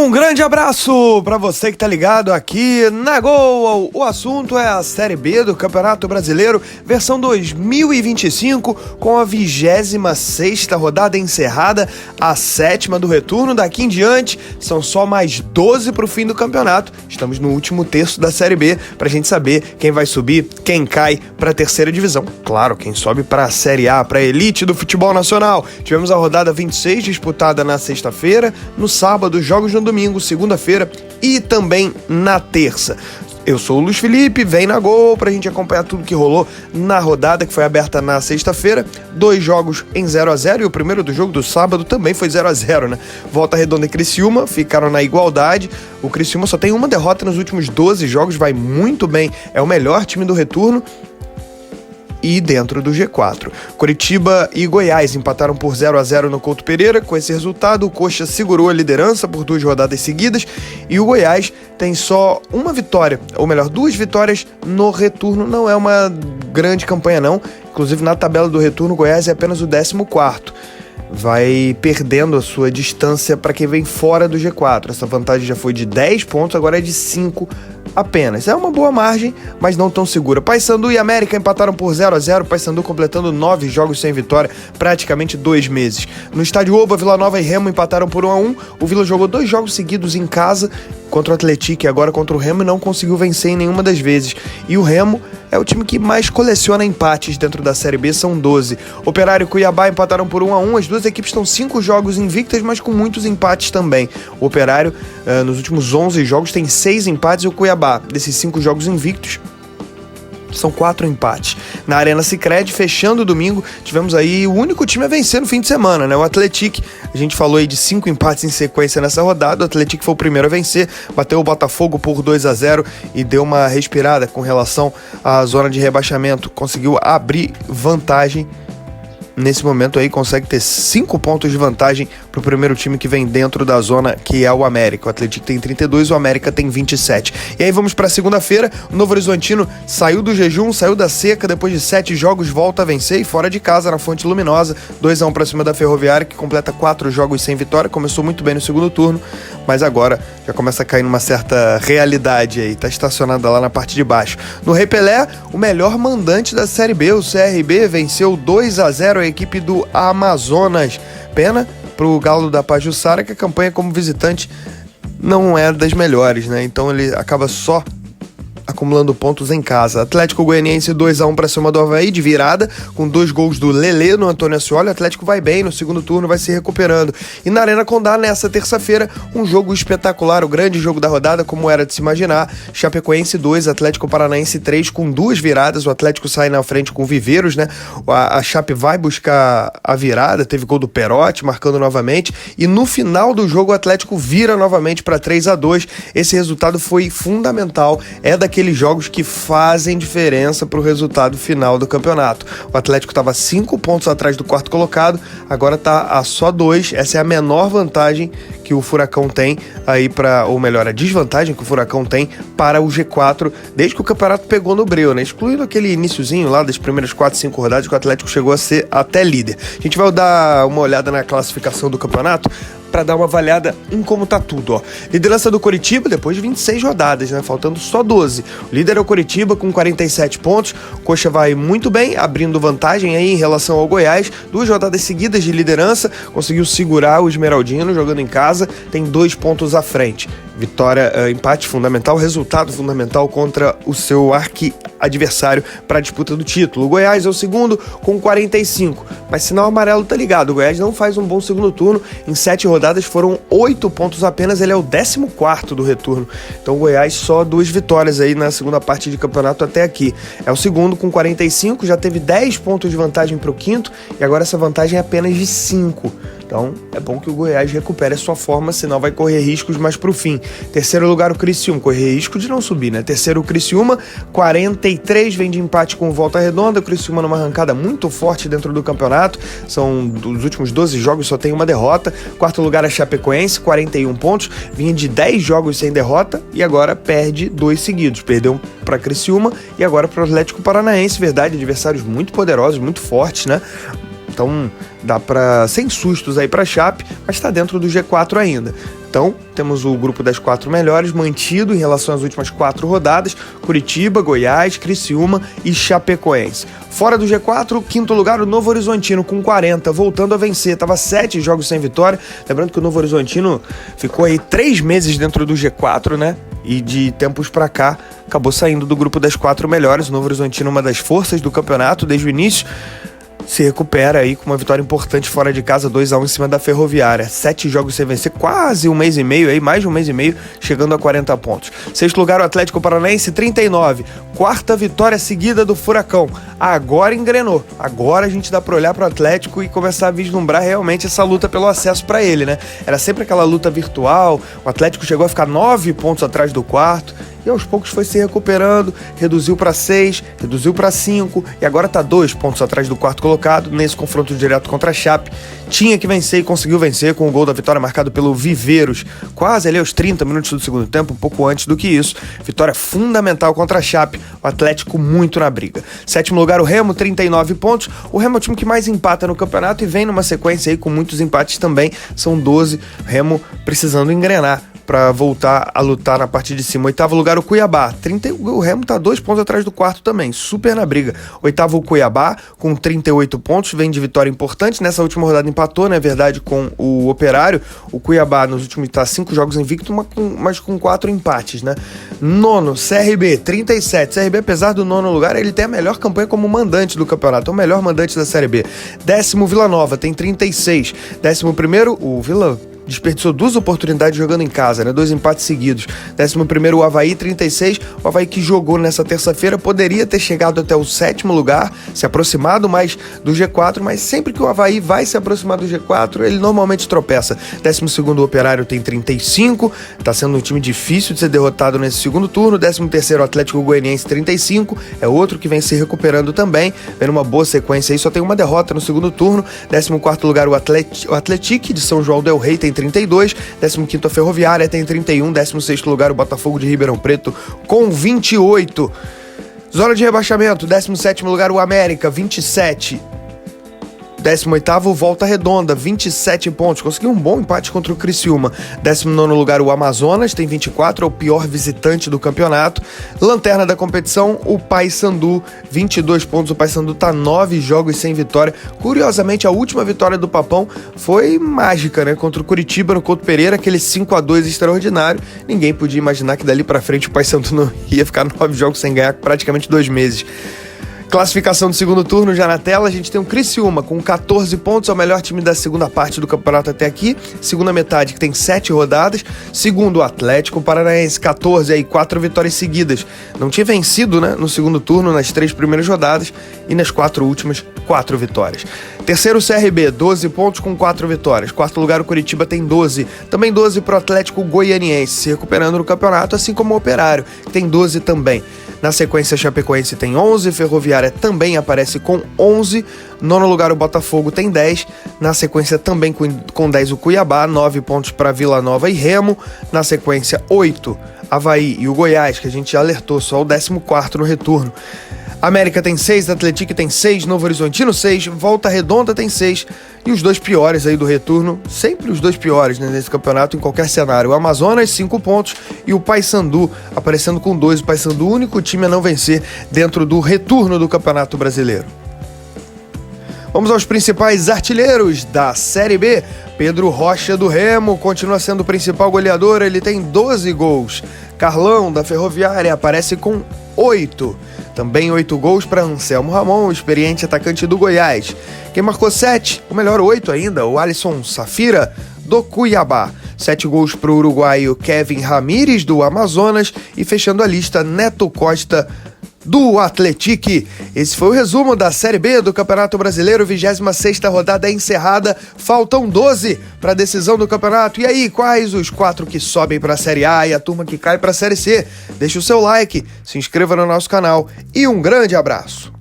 Um grande abraço para você que tá ligado aqui na Gol. O assunto é a Série B do Campeonato Brasileiro, versão 2025, com a 26ª rodada encerrada, a 7ª do retorno. Daqui em diante, são só mais 12 pro fim do campeonato. Estamos no último terço da Série B pra gente saber quem vai subir, quem cai pra terceira divisão. Claro, quem sobe pra Série A, pra elite do futebol nacional. Tivemos a rodada 26 disputada na sexta-feira, no sábado, jogos no domingo, segunda-feira e também na terça. Eu sou o Luiz Felipe, vem na Gol pra gente acompanhar tudo que rolou na rodada que foi aberta na sexta-feira. 2 jogos em 0-0 e o primeiro do jogo do sábado também foi 0-0, né? Volta Redonda e Criciúma ficaram na igualdade. O Criciúma só tem uma derrota nos últimos 12 jogos, vai muito bem, é o melhor time do retorno. E dentro do G4. Curitiba e Goiás empataram por 0-0 no Couto Pereira. Com esse resultado, o Coxa segurou a liderança por 2 rodadas seguidas e o Goiás tem só uma vitória, ou melhor, 2 vitórias no retorno. Não é uma grande campanha não, inclusive na tabela do retorno o Goiás é apenas o 14º. Vai perdendo a sua distância para quem vem fora do G4. Essa vantagem já foi de 10 pontos, agora é de 5 apenas. É uma boa margem, mas não tão segura. Paysandu e América empataram por 0-0, Paysandu completando 9 jogos sem vitória, praticamente 2 meses. No estádio Oba, Vila Nova e Remo empataram por 1-1. O Vila jogou 2 jogos seguidos em casa contra o Atlético e agora contra o Remo e não conseguiu vencer em nenhuma das vezes. E o Remo é o time que mais coleciona empates dentro da Série B, são 12. Operário e Cuiabá empataram por 1-1. As duas equipes estão 5 jogos invictas, mas com muitos empates também. O Operário, nos últimos 11 jogos, tem 6 empates e o Cuiabá, desses 5 jogos invictos, são 4 empates. Na Arena Sicredi, fechando o domingo, tivemos aí o único time a vencer no fim de semana, né? O Atlético. A gente falou aí de 5 empates em sequência nessa rodada. O Atlético foi o primeiro a vencer, bateu o Botafogo por 2-0 e deu uma respirada com relação à zona de rebaixamento. Conseguiu abrir vantagem. Nesse momento aí consegue ter 5 pontos de vantagem pro primeiro time que vem dentro da zona, que é o América. O Atlético tem 32, o América tem 27. E aí vamos pra segunda-feira, o Novo Horizontino saiu do jejum, saiu da seca, depois de 7 jogos volta a vencer e fora de casa na Fonte Luminosa, 2-1 pra cima da Ferroviária, que completa 4 jogos sem vitória, começou muito bem no segundo turno, mas agora já começa a cair numa certa realidade aí, tá estacionada lá na parte de baixo. No Rei Pelé, o melhor mandante da Série B, o CRB, venceu 2-0 a equipe do Amazonas. Pena pro Galo da Pajuçara que a campanha como visitante não é das melhores, né? Então ele acaba só acumulando pontos em casa. Atlético Goianiense 2-1 para cima do Avaí de virada, com 2 gols do Lelê no Antônio Ascioli. O Atlético vai bem, no segundo turno vai se recuperando. E na Arena Condá, nessa terça-feira, um jogo espetacular, o grande jogo da rodada, como era de se imaginar. Chapecoense 2, Atlético Paranaense 3, com 2 viradas. O Atlético sai na frente com Viveiros, né? A Chape vai buscar a virada, teve gol do Perotti, marcando novamente. E no final do jogo, o Atlético vira novamente para 3-2. Esse resultado foi fundamental. É daqueles jogos que fazem diferença para o resultado final do campeonato. O Atlético estava 5 pontos atrás do quarto colocado, agora está a só 2. Essa é a menor vantagem que o Furacão tem aí ou melhor, a desvantagem que o Furacão tem para o G4 desde que o campeonato pegou no breu, né? Excluindo aquele iniciozinho lá das primeiras 4, 5 rodadas que o Atlético chegou a ser até líder. A gente vai dar uma olhada na classificação do campeonato para dar uma avaliada em como tá tudo, ó. Liderança do Coritiba depois de 26 rodadas, né? Faltando só 12. O líder é o Coritiba com 47 pontos. O Coxa vai muito bem, abrindo vantagem aí em relação ao Goiás. 2 rodadas seguidas de liderança, conseguiu segurar o Esmeraldino jogando em casa, tem 2 pontos à frente. Vitória, empate fundamental, resultado fundamental contra o seu arqui-adversário para a disputa do título. O Goiás é o segundo com 45, mas sinal amarelo tá ligado. O Goiás não faz um bom segundo turno, em 7 rodadas foram 8 pontos apenas, ele é o 14º do retorno. Então o Goiás só 2 vitórias aí na segunda parte de campeonato até aqui. É o segundo com 45, já teve 10 pontos de vantagem para o quinto e agora essa vantagem é apenas de 5. Então é bom que o Goiás recupere a sua forma, senão vai correr riscos mais pro fim. Terceiro lugar o Criciúma, correr risco de não subir, né? Terceiro o Criciúma, 43, vem de empate com Volta Redonda. O Criciúma numa arrancada muito forte dentro do campeonato, são dos últimos 12 jogos só tem uma derrota. Quarto lugar a Chapecoense, 41 pontos, vinha de 10 jogos sem derrota e agora perde 2 seguidos. Perdeu para Criciúma e agora para o Atlético Paranaense, verdade, adversários muito poderosos, muito fortes, né? Então dá para sem sustos aí para a Chape, mas está dentro do G4 ainda. Então, temos o grupo das 4 melhores mantido em relação às últimas 4 rodadas: Curitiba, Goiás, Criciúma e Chapecoense. Fora do G4, quinto lugar, o Novo Horizontino com 40, voltando a vencer. Estava 7 jogos sem vitória. Lembrando que o Novo Horizontino ficou aí 3 meses dentro do G4, né? E de tempos pra cá, acabou saindo do grupo das 4 melhores. O Novo Horizontino, uma das forças do campeonato desde o início, se recupera aí com uma vitória importante fora de casa, 2-1 em cima da Ferroviária. 7 jogos sem vencer, quase um mês e meio, aí, mais de um mês e meio, chegando a 40 pontos. Sexto lugar, o Atlético Paranaense, 39. Quarta vitória seguida do Furacão. Agora engrenou. Agora a gente dá pra olhar pro Atlético e começar a vislumbrar realmente essa luta pelo acesso pra ele, né? Era sempre aquela luta virtual, o Atlético chegou a ficar 9 pontos atrás do quarto, e aos poucos foi se recuperando, reduziu para 6, reduziu para 5 e agora está 2 pontos atrás do quarto colocado nesse confronto direto contra a Chape. Tinha que vencer e conseguiu vencer com o gol da vitória marcado pelo Viveiros, quase ali aos 30 minutos do segundo tempo, um pouco antes do que isso. Vitória fundamental contra a Chape, o Atlético muito na briga. Sétimo lugar, o Remo, 39 pontos. O Remo é o time que mais empata no campeonato e vem numa sequência aí com muitos empates também, são 12. O Remo precisando engrenar para voltar a lutar na parte de cima. Oitavo lugar, o Cuiabá. O Remo tá 2 pontos atrás do quarto também, super na briga. Oitavo, o Cuiabá, com 38 pontos, vem de vitória importante. Nessa última rodada empatou, na verdade, com o Operário. O Cuiabá, nos últimos 5 jogos invicto, mas com 4 empates, né? Nono, CRB, 37. CRB, apesar do nono lugar, ele tem a melhor campanha como mandante do campeonato, é o melhor mandante da Série B. Décimo, Vila Nova, tem 36. Décimo primeiro, o Vila desperdiçou 2 oportunidades jogando em casa, né? 2 empates seguidos. 11º, o Avaí, 36. O Avaí que jogou nessa terça-feira poderia ter chegado até o 7º lugar, se aproximado mais do G4, mas sempre que o Avaí vai se aproximar do G4, ele normalmente tropeça. 12º, o Operário tem 35. Tá sendo um time difícil de ser derrotado nesse segundo turno. 13º, o Atlético Goianiense, 35. É outro que vem se recuperando também, vendo uma boa sequência aí, só tem uma derrota no segundo turno. 14º lugar, o Atlético de São João del Rei, tem 32, 15º a Ferroviária tem 31, 16º lugar o Botafogo de Ribeirão Preto com 28. Zona de rebaixamento, 17º lugar o América, 27. 18º, Volta Redonda, 27 pontos. Conseguiu um bom empate contra o Criciúma. 19º lugar, o Amazonas, tem 24, é o pior visitante do campeonato. Lanterna da competição, o Paysandu, 22 pontos. O Paysandu tá 9 jogos sem vitória. Curiosamente, a última vitória do Papão foi mágica, né? Contra o Curitiba, no Couto Pereira, aquele 5-2 extraordinário. Ninguém podia imaginar que dali pra frente o Paysandu não ia ficar 9 jogos sem ganhar, praticamente 2 meses. Classificação do segundo turno já na tela, a gente tem o Criciúma com 14 pontos, é o melhor time da segunda parte do campeonato até aqui, segunda metade que tem 7 rodadas, segundo o Atlético Paranaense, 14, aí 4 vitórias seguidas, não tinha vencido, né, no segundo turno nas 3 primeiras rodadas e nas 4 últimas, 4 vitórias. Terceiro, o CRB, 12 pontos com 4 vitórias. Quarto lugar, o Curitiba tem 12, também 12 para o Atlético Goianiense, se recuperando no campeonato, assim como o Operário, que tem 12 também. Na sequência, a Chapecoense tem 11, Ferroviária também aparece com 11, nono lugar o Botafogo tem 10, na sequência também com 10 o Cuiabá, 9 pontos para Vila Nova e Remo, na sequência 8, Avaí e o Goiás, que a gente já alertou, só o 14º no retorno. América tem 6, Atlético tem 6, Novo Horizontino 6, Volta Redonda tem 6 e os 2 piores aí do retorno, sempre os 2 piores, né, nesse campeonato em qualquer cenário. O Amazonas 5 pontos e o Paysandu aparecendo com 2, o Paysandu o único time a não vencer dentro do retorno do Campeonato Brasileiro. Vamos aos principais artilheiros da Série B. Pedro Rocha do Remo continua sendo o principal goleador, ele tem 12 gols. Carlão da Ferroviária aparece com 8. Também 8 gols para Anselmo Ramon, o experiente atacante do Goiás. Quem marcou 7, ou melhor 8 ainda, o Alisson Safira do Cuiabá. 7 gols para o uruguaio Kevin Ramírez do Amazonas e fechando a lista Neto Costa do Atlético. Esse foi o resumo da Série B do Campeonato Brasileiro, 26ª rodada encerrada, faltam 12 para a decisão do campeonato. E aí, quais os 4 que sobem para a Série A e a turma que cai para a Série C? Deixe o seu like, se inscreva no nosso canal e um grande abraço.